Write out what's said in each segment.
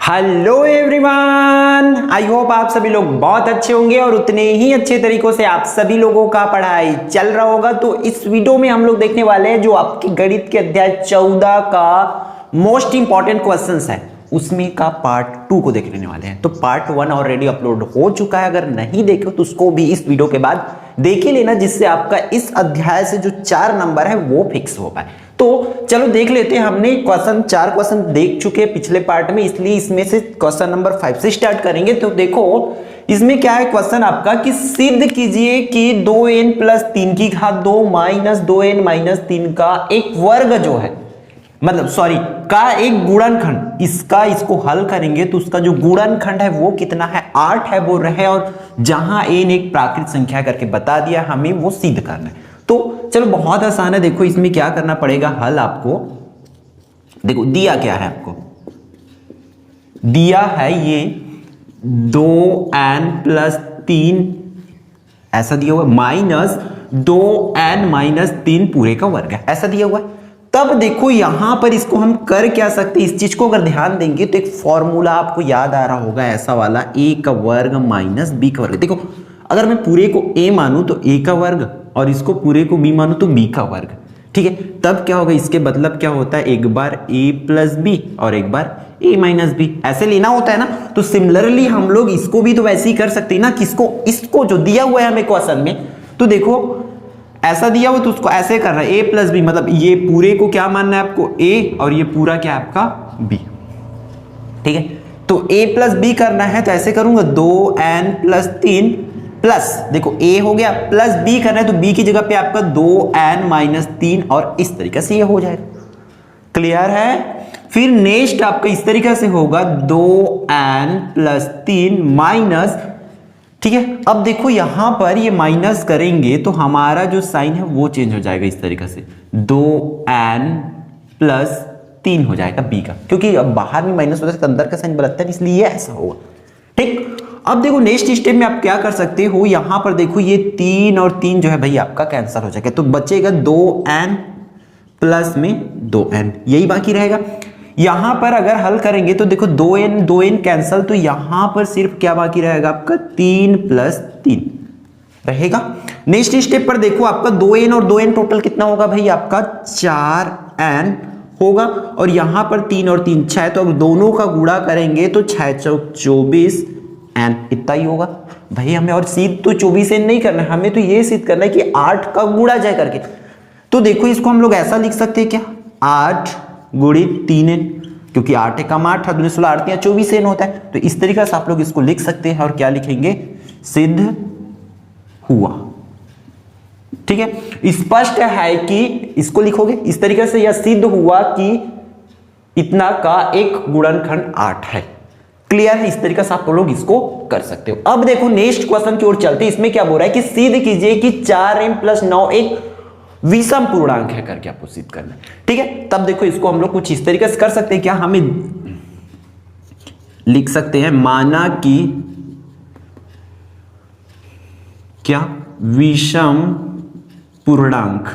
Hello everyone, I hope आप सभी लोग बहुत अच्छे होंगे और उतने ही अच्छे तरीकों से आप सभी लोगों का पढ़ाई चल रहा होगा। तो इस वीडियो में हम लोग देखने वाले हैं जो आपके गणित के अध्याय 14 का मोस्ट इंपॉर्टेंट क्वेश्चंस है उसमें का पार्ट 2 को देखने वाले हैं। तो पार्ट 1 ऑलरेडी अपलोड हो चुका है, अगर नहीं देखे तो उसको भी इस वीडियो के बाद देख ही लेना, जिससे आपका इस अध्याय से जो 4 नंबर है वो फिक्स हो पाए। तो चलो देख लेते हैं। हमने चार क्वेश्चन देख चुके हैं पिछले पार्ट में, इसलिए इसमें से क्वेश्चन नंबर 5 से स्टार्ट करेंगे। तो देखो इसमें क्या है क्वेश्चन आपका कि सिद्ध कीजिए कि 2n प्लस 3 की घात 2 माइनस 2n माइनस 3 का एक वर्ग जो है, मतलब सॉरी का एक गुणनखंड, इसको हल करेंगे तो उसका जो गुणनखंड है वो कितना है, 8 है वो रहे, और जहां n एक प्राकृत संख्या करके बता दिया, हमें वो सिद्ध करना है। तो चलो बहुत आसान है। देखो इसमें क्या करना पड़ेगा, हल आपको देखो दिया क्या है, आपको दिया है ये 2n प्लस 3 ऐसा दिया हुआ माइनस 2n माइनस 3 पूरे का वर्ग है, ऐसा दिया हुआ है। तब देखो यहां पर इसको हम कर क्या सकते हैं, इस चीज को अगर ध्यान देंगे तो एक फॉर्मूला आपको याद आ रहा होगा ऐसा वाला, a का वर्ग माइनस b का वर्ग। देखो अगर मैं पूरे को a मानूं तो a का वर्ग और इसको पूरे को b मानूं तो b का वर्ग, ठीक है। तब क्या होगा, इसके मतलब क्या होता है, एक बार a प्लस b और एक बार a माइनस b, ऐसे लेना होता है ना। तो सिमिलरली हम लोग इसको भी तो वैसे ही कर सकते हैं ना, किसको, इसको जो दिया हुआ है हमें क्वेश्चन में, तो देखो ऐसा दिया हुआ तो उसको ऐसे करना है a प्लस बी, मतलब ये पूरे को क्या मानना है आपको a और ये पूरा क्या है आपका b, ठीक है। तो a प्लस बी करना है तो ऐसे करूंगा 2n प्लस 3 प्लस, देखो a हो गया, प्लस b करना है तो b की जगह पे आपका 2n माइनस 3 और इस तरीके से ये हो जाएगा। क्लियर है। फिर नेक्स्ट आपका इस तरीके से होगा 2n प्लस 3 माइनस, ठीक है। अब देखो यहां पर ये माइनस करेंगे तो हमारा जो साइन है वो चेंज हो जाएगा इस तरीके से, 2n प्लस 3 हो जाएगा b का, क्योंकि अब बाहर में माइनस होता है तो अंदर का साइन बदलता है, इसलिए ऐसा होगा, ठीक। अब देखो नेक्स्ट स्टेप में आप क्या कर सकते हो, यहां पर देखो ये 3 और 3 जो है भाई आपका कैंसिल हो जाएगा, तो बचेगा 2n प्लस में 2n, यही बाकी रहेगा। यहां पर अगर हल करेंगे तो देखो 2n कैंसिल, तो यहां पर सिर्फ क्या बाकी रहेगा आपका 3 प्लस 3 रहेगा। नेक्स्ट स्टेप पर देखो आपका 2n और 2n टोटल कितना होगा भाई आपका 4n होगा, और यहां पर 3 और 3 6, तो अब दोनों का गुणा करेंगे तो 6 चौक 24 n, इतना ही होगा भाई। हमें और सिद्ध तो 24 n नहीं करना है, हमें तो ये सिद्ध करना है कि 8 का गुणा जाए करके। तो देखो इसको हम लोग ऐसा लिख सकते हैं क्या, 8 गुणित 3n, क्योंकि 8 एकम 8, 8 दूनी 16, 8 24 n होता है। तो इस तरीके से आप लोग इसको लिख सकते हैं, और क्या लिखेंगे, सिद्ध हुआ, ठीक है। स्पष्ट है कि इसको लिखोगे इस तरीके से, यह सिद्ध हुआ कि इतना का एक गुणनखंड 8 है। क्लियर है, इस तरीके से आप लोग इसको कर सकते हो। अब देखो नेक्स्ट क्वेश्चन की ओर चलते हैं। इसमें क्या बोल रहा है कि सिद्ध कीजिए कि 4m प्लस 9 एक विषम पूर्णांक है करके आपको सिद्ध करना है, ठीक है। तब देखो इसको हम लोग कुछ इस तरीके से कर सकते हैं, क्या हमें लिख सकते हैं, माना कि क्या विषम पूर्णांक,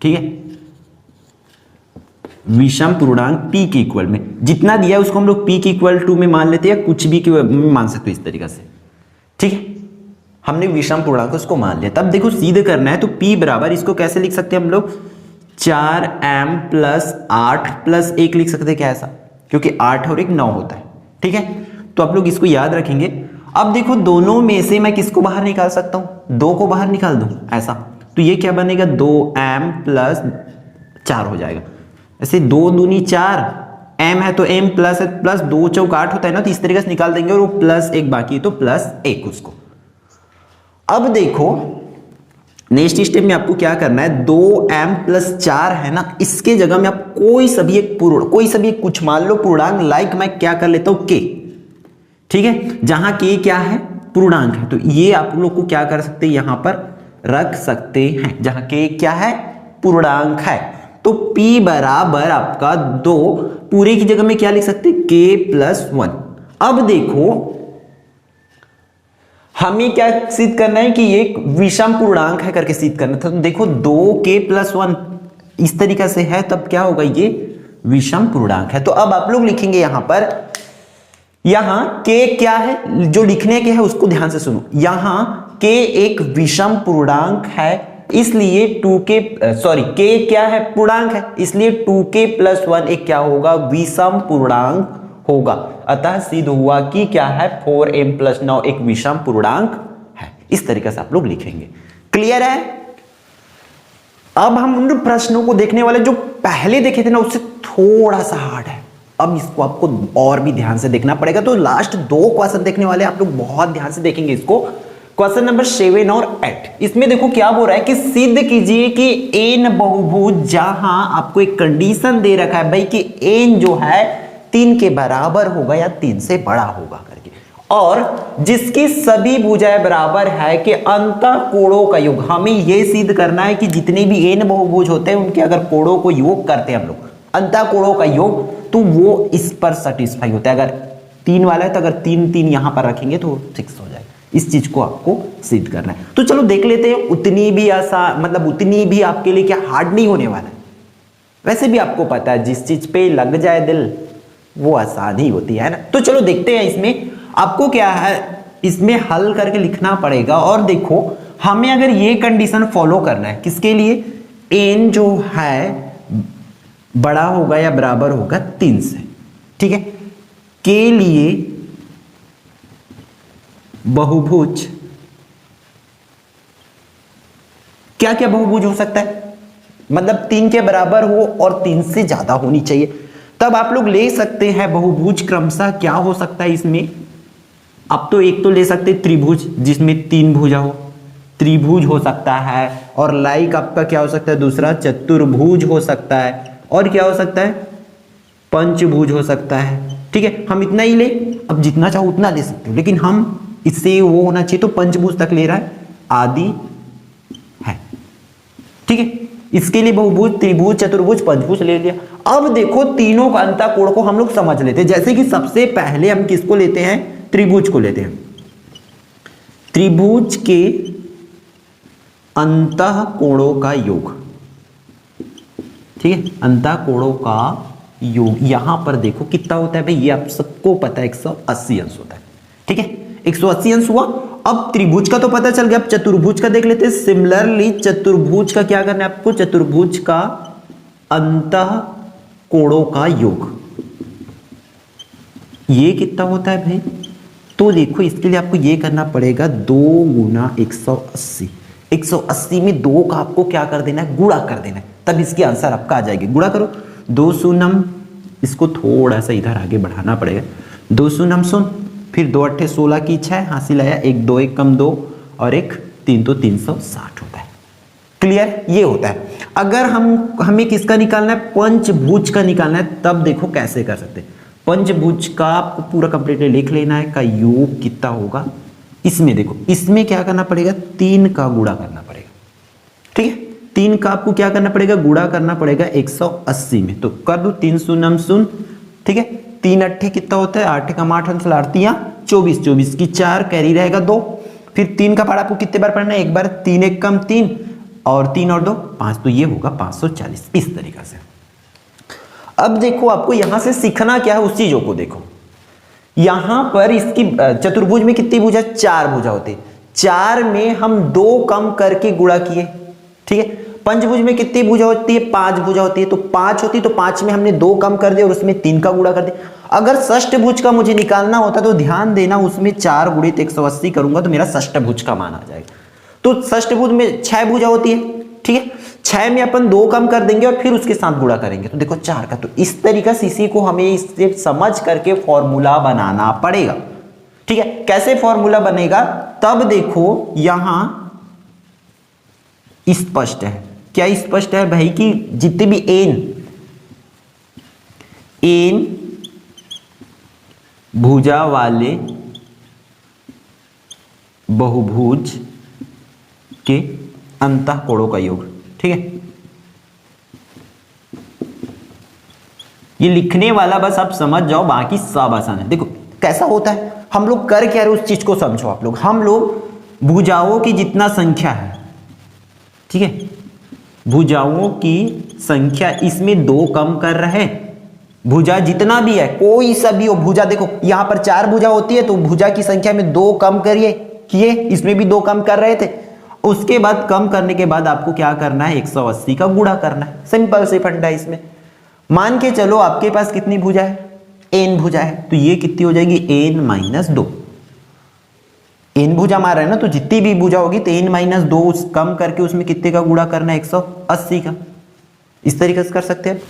ठीक है, विषम पूर्णांक p के इक्वल में जितना दिया है उसको हम लोग p के इक्वल टू में मान लेते हैं, या कुछ भी के मान सकते हो इस तरीके से, ठीक है। हमने विषम पूर्णांक उसको मान लिया। तब देखो सिद्ध करना है तो p बराबर, इसको कैसे लिख सकते हैं हम लोग, 4m प्लस 8 प्लस 1 लिख सकते हैं, क्या ऐसा, क्योंकि 8 और 1 9 होता है, ठीक है। तो आप लोग इसको याद रखेंगे। अब देखो दोनों में से मैं किसको बाहर निकाल सकता हूं, 2 को बाहर निकाल दूं ऐसा, तो ये क्या बनेगा, 2m प्लस 4 हो जाएगा। ऐसे 2 दूनी 4, m है तो m प्लस 2 चौक 8 होता है ना, तो इस तरीके से निकाल देंगे, और वो प्लस 1 बाकी है तो प्लस 1 उसको। अब देखो नेक्स्ट स्टेप में आपको क्या करना है, 2m प्लस 4 है ना, इसके जगह में आप कोई सभी एक कुछ मान लो पूर्णांक, लाइक मैं क्या कर लेता हूं k, ठीक है, जहां k क्या है, पूर्णांक है, तो ये आप लोग को क्या कर सकते हैं, यहां पर रख सकते हैं, जहां k क्या है, पूर्णांक है। तो p बराबर आपका 2, पूरे की जगह में क्या लिख सकते हैं, k प्लस 1। अब देखो हमें क्या सिद्ध करना है कि ये एक विषम पूर्णांक है करके सिद्ध करना था। तो देखो 2k प्लस 1 इस तरीके से है, तब क्या होगा, ये विषम पूर्णांक है। तो अब आप लोग लिखेंगे यहां पर यहां के क्या है, जो लिखने के है उसको ध्यान से सुनो। यहां के एक विषम पूर्णांक है, इसलिए के क्या है, पूर्णांक है, इसलिए 2k + 1 एक क्या होगा, विषम पूर्णांक होगा। अतः सिद्ध हुआ कि क्या है, 4m + 9 एक विषम पूर्णांक है। इस तरीके से आप लोग लिखेंगे। क्लियर है? अब हम उन प्रश्नों को देखने वाले जो पहले देखे थे ना, उससे थोड़ा सा हार्ड है। अब इसको आपको और भी ध्यान से देखना पड़ेगा। तो लास्ट 2 क्वेश्चन देखने वाले आप लोग बहुत ध्यान से देखेंगे इसको। क्वेश्चन नंबर 7 और 8, इसमें देखो क्या बोल रहा है कि सिद्ध कीजिए कि n बहुभुज, जहां आपको एक कंडीशन दे रखा है भाई कि n जो है 3 के बराबर होगा या 3 से बड़ा होगा करके, और जिसकी सभी भुजाएं बराबर है कि अंतःकोणों का योग। हमें यह सिद्ध करना है कि जितने भी n बहुभुज होते हैं उनके अगर कोणों को योग करते हैं हम लोग, अंतःकोणों का योग, तो वो इस पर सेटिस्फाई होता है। अगर 3 वाला है तो अगर 3 3 यहां पर रखेंगे तो 6 हो जाएगा। इस चीज को आपको सिद्ध करना है। तो चलो देख लेते हैं। उतनी भी आसान, मतलब उतनी भी आपके लिए क्या हार्ड नहीं होने वाला है। वैसे भी आपको पता है जिस चीज पे लग जाए दिल वो आसान ही होती है ना। तो चलो देखते हैं। इसमें आपको क्या है, इसमें हल करके लिखना पड़ेगा। और देखो हमें अगर ये कंडीशन फॉलो करना है, किसके लिए, n जो है बड़ा होगा या बराबर होगा 3 से, ठीक है, के लिए बहुभुज, क्या क्या बहुभुज हो सकता है, मतलब 3 के बराबर हो और 3 से ज्यादा होनी चाहिए। तब आप लोग ले सकते हैं बहुभुज क्रमशः क्या हो सकता है इसमें। अब तो एक तो ले सकते हैं त्रिभुज जिसमें 3 भुजा हो, त्रिभुज हो सकता है। और लाइक आपका क्या हो सकता है, दूसरा चतुर्भुज हो सकता है। और क्या हो सकता है, पंचभुज हो सकता है। ठीक है, हम इतना ही ले, अब जितना चाहो उतना ले सकते हो, लेकिन हम इससे वो होना चाहिए तो पंचभुज तक ले रहा है, आदि है। ठीक है, इसके लिए बहुभुज, त्रिभुज, चतुर्भुज, पंचभुज ले लिया। अब देखो तीनों का अंतःकोण को हम लोग समझ लेते हैं। जैसे कि सबसे पहले हम किसको लेते हैं, त्रिभुज को लेते हैं। त्रिभुज के अंतःकोणों का योग, ठीक है, अंतःकोणों का योग यहां पर देखो कितना होता है भाई, ये आप सबको पता है 180 अंश होता है। ठीक है, 180 अंश हुआ। अब त्रिभुज का तो पता चल गया, अब चतुर्भुज का देख लेते हैं। सिमिलरली चतुर्भुज का क्या करना है आपको, चतुर्भुज का अंतःकोणों का योग ये कितना होता है भाई, तो देखो इसके लिए आपको ये करना पड़ेगा 2 × 180। 180 में 2 का आपको क्या कर देना है, गुणा कर देना है, तब इसकी आंसर आपका आ जाएगी। गुणा करो, 2 शून्यम, इसको थोड़ा सा इधर आगे बढ़ाना पड़ेगा, 2 शून्यम शून्य, फिर 2 8 16 की 6 हासिल आया, 1 2 1 कम 2 और 1 3 तो 360 होता है। क्लियर, ये होता है। अगर हमें किसका निकालना है, पंचभुज का निकालना है, तब देखो कैसे कर सकते हैं। पंचभुज का आपको पूरा कंप्लीट लिख लेना है, का योग कितना होगा। इसमें देखो, इसमें क्या करना पड़ेगा, 3 का गुणा करना पड़ेगा। ठीक है, 3 का आपको क्या करना पड़ेगा, गुणा करना पड़ेगा 180 में। तो कर दो 3 शून्यम शून्य। ठीक है, 3 8 कितना होता है, 8 का 8 अंश 24, 24 की 4 कैरी रहेगा 2, फिर 3 का पढ़ा आपको कितने बार पढ़ना है, एक बार, 3 1 कम 3 और 3 और 2 5, तो ये होगा 540। इस तरीका से। अब देखो आपको यहां से सीखना क्या है, उस चीजों को देखो। यहां पर इसकी चतुर्भुज में कितनी भुजा, 4 भुजा होती है, 4 में हम 2 कम करके गुणा किए। ठीक है, पंचभुज में कितनी भुजा होती है, 5 भुजा होती है, तो 5 होती, तो 5 में हमने 2 कम कर दिया और उसमें 3 का गुणा कर दिया। अगर षष्ठभुज का मुझे निकालना होता तो ध्यान देना, उसमें 4 × 180 करूंगा तो मेरा षष्ठभुज का मान आ जाएगा। तो षष्ठभुज में 6 भुजा होती है। ठीक है, 6 में अपन 2 कम कर देंगे और फिर उसके साथ गुणा करेंगे, तो देखो 4 का। तो इस तरीका से इसी को हमें इससे समझ करके फॉर्मूला बनाना पड़ेगा। ठीक है, कैसे फॉर्मूला बनेगा, तब देखो यहां स्पष्ट है, क्या स्पष्ट है भाई कि जितने भी n भुजा वाले बहुभुज के अंतःकोणों का योग। ठीक है, ये लिखने वाला बस आप समझ जाओ, बाकी सब आसान है। देखो कैसा होता है, हम लोग कर क्या रहे उस चीज को समझो आप लोग। हम लोग भुजाओं की जितना संख्या है, ठीक है, भुजाओं की संख्या इसमें 2 कम कर रहे हैं, भुजा जितना भी है, कोई सा भी हो भुजा, देखो यहां पर 4 भुजा होती है तो भुजा की संख्या में 2 कम करिए, किए, इसमें भी 2 कम कर रहे थे। उसके बाद कम करने के बाद आपको क्या करना है, 180 का गुणा करना है। सिंपल से फंडा है इसमें। मान के चलो आपके पास कितनी भुजा है, n भुजा है, तो ये कितनी हो जाएगी, n-2। n भुजा मार रहा है ना, तो जितनी भी भुजा होगी तो n-2 कम करके उसमें कितने का गुणा करना है, 180 का। इस तरीके से कर सकते हैं।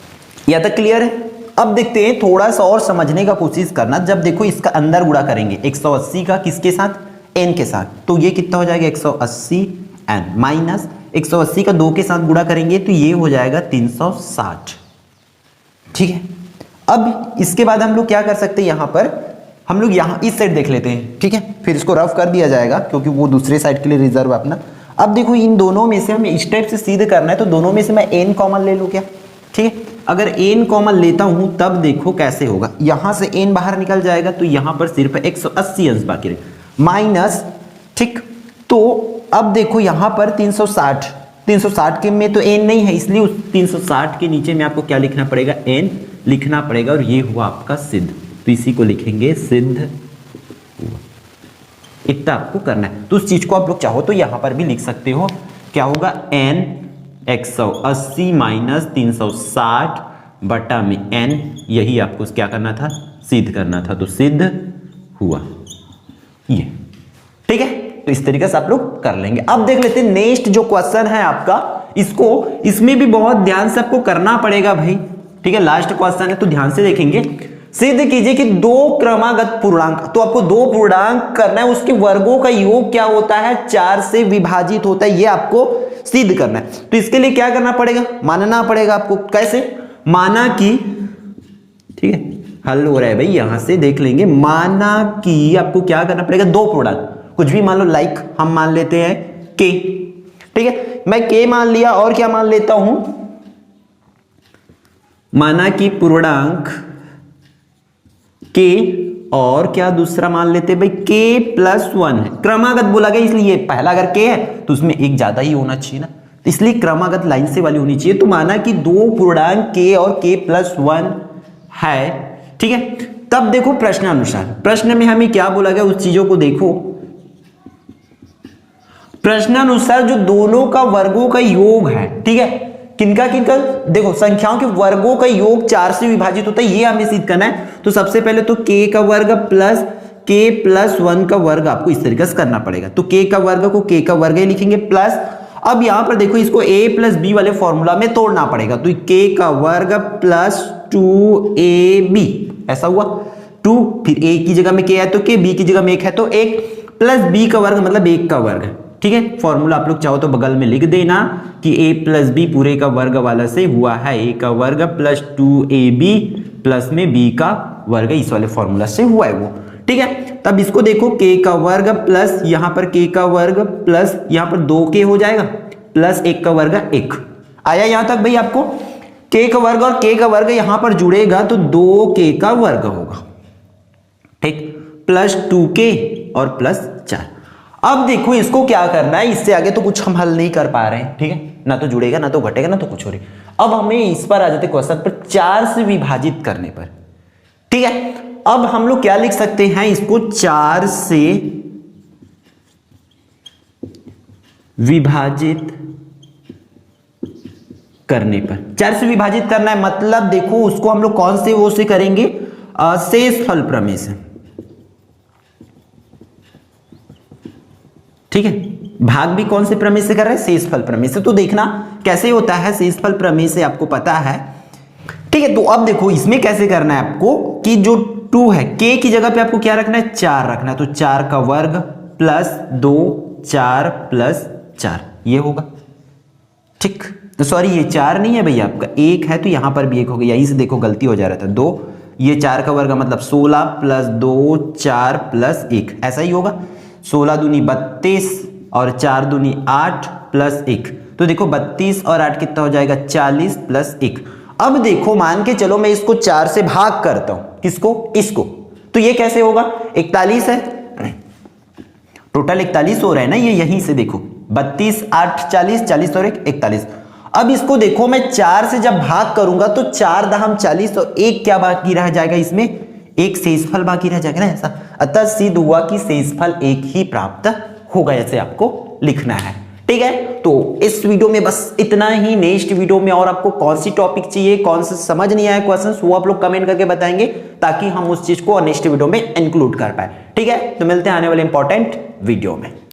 या तक क्लियर है। अब देखते हैं, थोड़ा सा और समझने का कोशिश करना। जब देखो इसका अंदर गुणा करेंगे 180 का किसके साथ, n के साथ, तो ये कितना हो जाएगा 180 n माइनस 180 का 2 के साथ गुणा करेंगे तो ये हो जाएगा 360। ठीक है। अब इसके बाद हम लोग क्या कर सकते हैं, यहां पर हम लोग यहां इस साइड देख लेते हैं। ठीक है, फिर इसको रफ कर दिया जाएगा क्योंकि वो दूसरे साइड के लिए रिजर्व है अपना। अब देखो इन दोनों में से हमें इस टाइप से सीधे करना है, तो दोनों में से मैं n कॉमन ले लूं क्या। ठीक है, अगर n कॉमन लेता हूं तब देखो कैसे होगा, यहां से n बाहर निकल जाएगा तो यहां पर सिर्फ 180 अंश बाकी रहे माइनस। ठीक, तो अब देखो यहां पर 360 के में तो n नहीं है, इसलिए उस 360 के नीचे में आपको क्या लिखना पड़ेगा, n लिखना पड़ेगा, और ये हुआ आपका सिद्ध। तो इसी को लिखेंगे सिद्ध। इतना आपको करना है। तो उस चीज को आप लोग चाहो तो यहां पर भी लिख सकते हो, क्या होगा, n 180 माइनस 360 बटा में n, यही आपको क्या करना था, सिद्ध करना था, तो सिद्ध हुआ ये। ठीक है, तो इस तरीके से आप लोग कर लेंगे। अब देख लेते हैं नेक्स्ट जो क्वेश्चन है आपका, इसमें भी बहुत ध्यान से आपको करना पड़ेगा भाई। ठीक है, लास्ट क्वेश्चन है तो ध्यान से देखेंगे। सिद्ध कीजिए कि 2 क्रमागत पूर्णांक, तो आपको 2 पूर्णांक करना है, उसके वर्गों का योग क्या होता है, 4 से विभाजित होता है, ये आपको सिद्ध करना है। तो इसके लिए क्या करना पड़ेगा, मानना पड़ेगा आपको। कैसे, माना कि, ठीक है हल हो रहा है भाई, यहां से देख लेंगे। माना कि आपको क्या करना पड़ेगा, 2 पूर्णांक कुछ भी मान लो, लाइक हम मान लेते हैं k। ठीक है, मैं k मान लिया, और क्या मान लेता हूं, माना कि पूर्णांक k, और क्या दूसरा मान लेते हैं भाई, k+1 है, क्रमागत बोला गया इसलिए पहला अगर k है तो उसमें एक ज्यादा ही होना चाहिए ना, तो इसलिए क्रमागत लाइन से वाली होनी चाहिए। तो माना कि 2 पूर्णांक k और k+1 है। ठीक है, तब देखो प्रश्नानुसार, प्रश्न में हमें क्या बोला गया उस चीजों को देखो। प्रश्नानुसार जो दोनों का वर्गों का योग है, ठीक है, किनका किनका, देखो संख्याओं के वर्गों का योग 4 से विभाजित होता है, ये हमें सिद्ध करना है। तो सबसे पहले तो k का वर्ग प्लस k+1 का वर्ग आपको इस तरीके से करना पड़ेगा। तो k का वर्ग को k का वर्ग ही लिखेंगे प्लस, अब यहां पर देखो इसको a+b वाले फॉर्मूला में तोड़ना पड़ेगा, तो k का वर्ग प्लस 2ab, ऐसा हुआ 2, फिर a की जगह में k है तो k, b की जगह में 1 है तो 1, प्लस b का वर्ग मतलब 1 का वर्ग। ठीक है, फॉर्मूला आप लोग चाहो तो बगल में लिख देना कि a+b पूरे का वर्ग वाला से हुआ है a का वर्ग प्लस 2ab प्लस में b का वर्ग, इस वाले फॉर्मूला से हुआ है वो। ठीक है, तब इसको देखो k का वर्ग प्लस यहाँ पर k का वर्ग प्लस यहाँ पर 2k हो जाएगा प्लस 1 का वर्ग 1 आया यहां तक भाई। आपको k का वर्ग और k का वर्ग यहां पर जुड़ेगा तो 2k का वर्ग होगा। ठीक, प्लस 2k और प्लस 4। अब देखो इसको क्या करना है, इससे आगे तो कुछ हम हल नहीं कर पा रहे हैं। ठीक है, ना तो जुड़ेगा ना तो घटेगा ना तो कुछ हो रही। अब हमें इस पर आ जाते क्वेश्चन पर 4 से विभाजित करने पर। ठीक है, अब हम लोग क्या लिख सकते हैं, इसको 4 से विभाजित करने पर, 4 से विभाजित करना है मतलब देखो उसको हम लोग कौन से वो से करेंगे, शेषफल प्रमेय से। ठीक है, भाग भी कौन से प्रमेय से कर रहे हैं, शेषफल प्रमेय से। तो देखना कैसे होता है शेषफल प्रमेय से, आपको पता है। ठीक है, तो अब देखो इसमें कैसे करना है आपको कि जो 2 है k की जगह पे आपको क्या रखना है, 4 रखना है। तो 4 का वर्ग प्लस 2, 4 प्लस 4 ये होगा। ठीक, तो सॉरी ये 4 नहीं है भैया, आपका 1 है तो यहां पर भी 1 हो गया, यहीं से देखो गलती हो जा रहा था 2, ये 4 का वर्ग मतलब 16 प्लस 2, 4 प्लस 1 ऐसा ही होगा। 16 दूनी 32 और 4 दूनी 8 प्लस 1, तो देखो 32 और 8 कितना हो जाएगा, 40 प्लस 1। अब देखो मान के चलो मैं इसको 4 से भाग करता हूं, किसको, इसको, तो ये कैसे होगा, 41 है, टोटल 41 हो रहा है ना ये, यहीं से देखो 32 8 40, 40 और 1 41। अब इसको देखो, मैं 4 से जब भाग करूंगा तो 4 दहम 40, तो एक क्या बाकी रह जाएगा इसमें, एक शेषफल बाकी रह जाएगा ना ऐसा। अतः सिद्ध हुआ कि शेषफल एक ही प्राप्त होगा, ऐसे आपको लिखना है। ठीक है, तो इस वीडियो में बस इतना ही। नेक्स्ट वीडियो में और आपको कौन सी टॉपिक चाहिए, कौन सा समझ नहीं आया क्वेश्चंस, वो आप लोग कमेंट करके बताएंगे ताकि हम उस चीज को नेक्स्ट वीडियो में इंक्लूड कर पाए। ठीक है, तो मिलते हैं आने वाले इंपॉर्टेंट वीडियो में।